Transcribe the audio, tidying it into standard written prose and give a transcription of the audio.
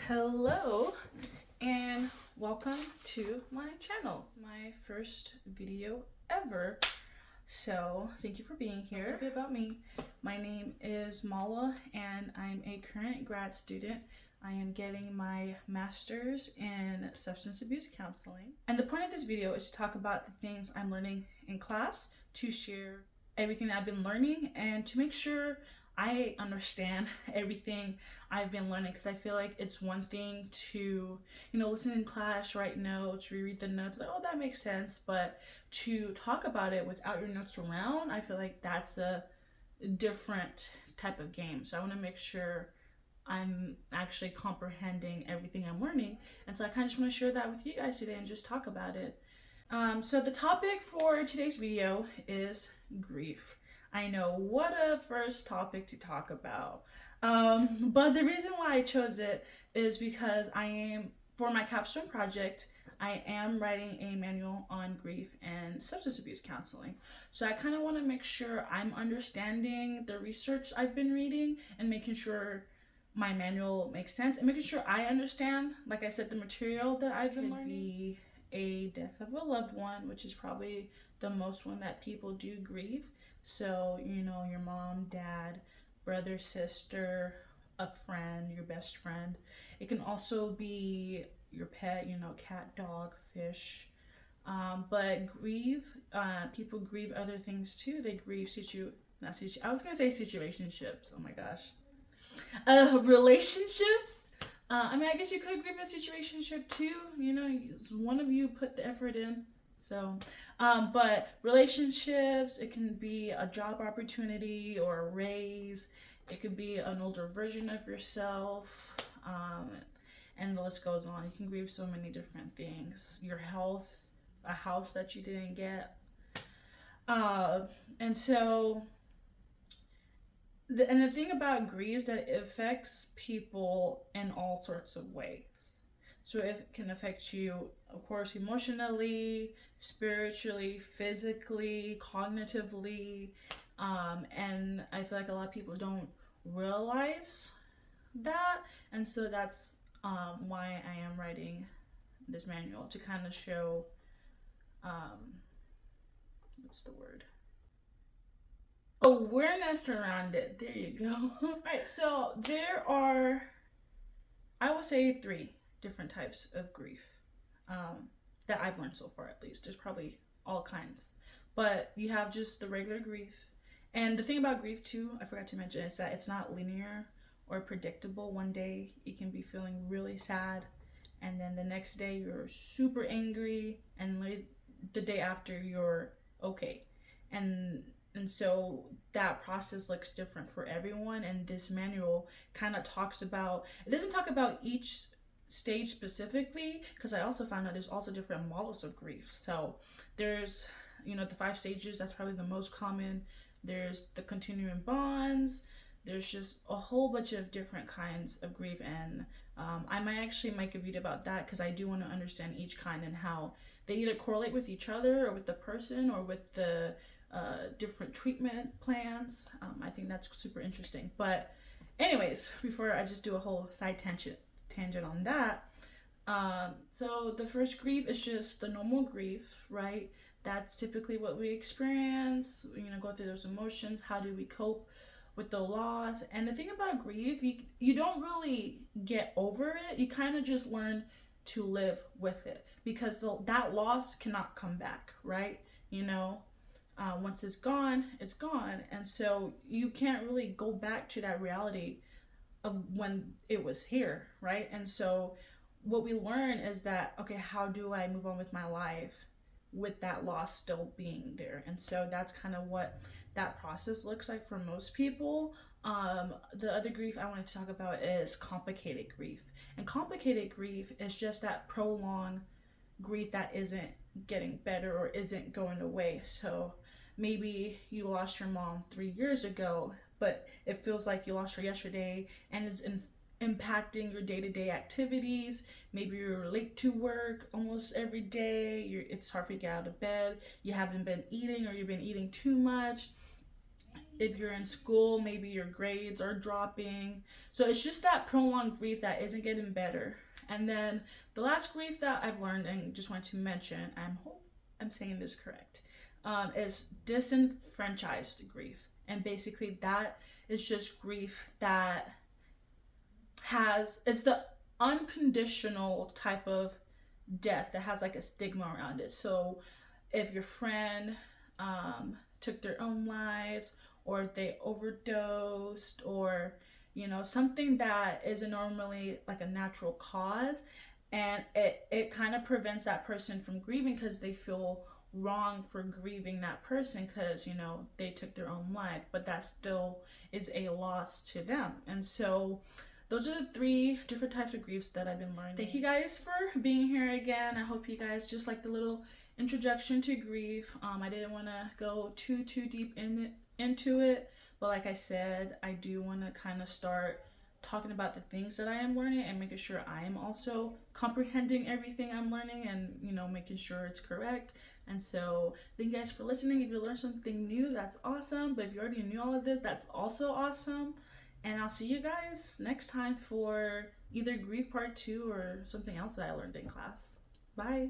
Hello and welcome to my channel. My first video ever. So thank you for being here. A bit about me. My name is Mala and I'm a current grad student. I am getting my master's in substance abuse counseling. And the point of this video is to talk about the things I'm learning in class, to share everything that I've been learning, and to make sure I understand everything I've been learning, because I feel like it's one thing to, listen in class, write notes, reread the notes, like, oh, that makes sense. But to talk about it without your notes around, I feel like that's a different type of game. So I want to make sure I'm actually comprehending everything I'm learning. And so I kind of just want to share that with you guys today and just talk about it. So the topic for today's video is grief. I know, what a first topic to talk about. But the reason why I chose it is because for my capstone project, I am writing a manual on grief and substance abuse counseling. So I kind of want to make sure I'm understanding the research I've been reading and making sure my manual makes sense and making sure I understand, like I said, the material that I've been learning. Be a death of a loved one, which is probably the most one that people do grieve. So, your mom, dad, brother, sister, a friend, your best friend. It can also be your pet, cat, dog, fish. But people grieve other things too. They grieve I was gonna say situationships. Oh my gosh. Relationships. I guess you could grieve a situationship too. One of you put the effort in. So, but relationships, it can be a job opportunity or a raise. It could be an older version of yourself. And the list goes on. You can grieve so many different things. Your health, a house that you didn't get. And the thing about grief is that it affects people in all sorts of ways. So it can affect you, of course, emotionally, spiritually, physically, cognitively. And I feel like a lot of people don't realize that. And so that's why I am writing this manual, to kind of show, what's the word? Awareness around it. There you go. All right, so there are, I would say, 3 different types of grief that I've learned so far, at least. There's probably all kinds, but you have just the regular grief. And the thing about grief too, I forgot to mention, is that it's not linear or predictable. One day you can be feeling really sad, and then the next day you're super angry, and the day after you're okay. And so that process looks different for everyone. And this manual kind of it doesn't talk about each stage specifically, because I also found out there's also different models of grief. So there's, the 5 stages, that's probably the most common. There's the continuing bonds. There's just a whole bunch of different kinds of grief. And I might actually make a video about that, because I do want to understand each kind and how they either correlate with each other or with the person or with the different treatment plans. I think that's super interesting. But anyways, before I just do a whole side tangent on that, so the first grief is just the normal grief, right? That's typically what we experience, go through those emotions. How do we cope with the loss? And the thing about grief, you don't really get over it. You kind of just learn to live with it, because that loss cannot come back, right? Once it's gone, it's gone. And so you can't really go back to that reality of when it was here, right? And so what we learn is that, okay, how do I move on with my life with that loss still being there? And so that's kind of what that process looks like for most people. The other grief I wanted to talk about is complicated grief. And complicated grief is just that prolonged grief that isn't getting better or isn't going away. So maybe you lost your mom 3 years ago, but it feels like you lost her yesterday, and is impacting your day-to-day activities. Maybe you're late to work almost every day. It's hard for you to get out of bed. You haven't been eating, or you've been eating too much. If you're in school, maybe your grades are dropping. So it's just that prolonged grief that isn't getting better. And then the last grief that I've learned and just wanted to mention, I'm saying this correct, is disenfranchised grief. And basically that is just grief that it's the unconditional type of death that has like a stigma around it. So if your friend took their own lives, or if they overdosed, or something that isn't normally like a natural cause, and it kind of prevents that person from grieving because they feel wrong for grieving that person because they took their own life, but that still is a loss to them. And so those are the three different types of griefs that I've been learning. Thank you guys for being here again. I hope you guys just like the little introduction to grief. I didn't want to go too deep into it, but like I said, I do want to kind of start talking about the things that I am learning and making sure I am also comprehending everything I'm learning and making sure it's correct. And so thank you guys for listening. If you learned something new, that's awesome, but if you already knew all of this, that's also awesome. And I'll see you guys next time for either grief part 2 or something else that I learned in class. Bye.